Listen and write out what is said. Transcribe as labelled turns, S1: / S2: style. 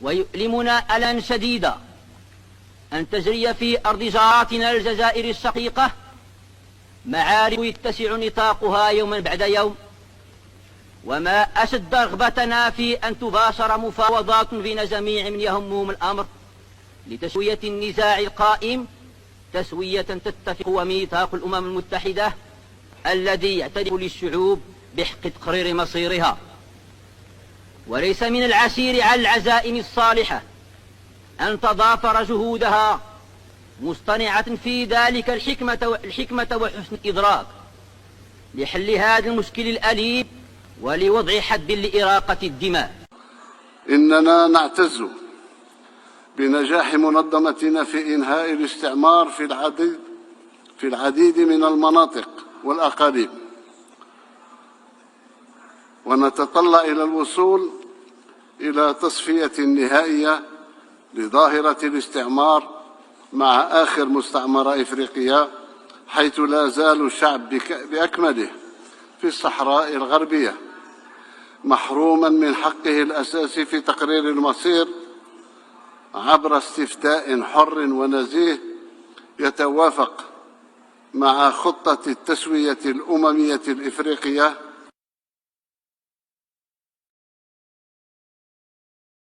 S1: ويؤلمنا ألما شديدا أن تجري في أرض جارتنا الجزائر الشقيقة معارك يتسع نطاقها يوما بعد يوم، وما أشد رغبتنا في أن تباشر مفاوضات بين جميع من يهمهم الأمر لتسوية النزاع القائم تسوية تتفق وميثاق الأمم المتحدة الذي يعترف للشعوب بحق تقرير مصيرها. وليس من العسير على العزائم الصالحة أن تضافر جهودها مصطنعة في ذلك الحكمة وحسن الإدراك لحل هذا المشكل الأليم ولوضع حد لإراقة الدماء.
S2: إننا نعتز بنجاح منظمتنا في إنهاء الاستعمار في العديد من المناطق والأقاليم، ونتطلع إلى الوصول إلى تصفية نهائية لظاهرة الاستعمار مع آخر مستعمرة إفريقية، حيث لا زال الشعب بأكمله في الصحراء الغربية محروما من حقه الأساسي في تقرير المصير عبر استفتاء حر ونزيه يتوافق مع خطة التسوية الأممية الإفريقية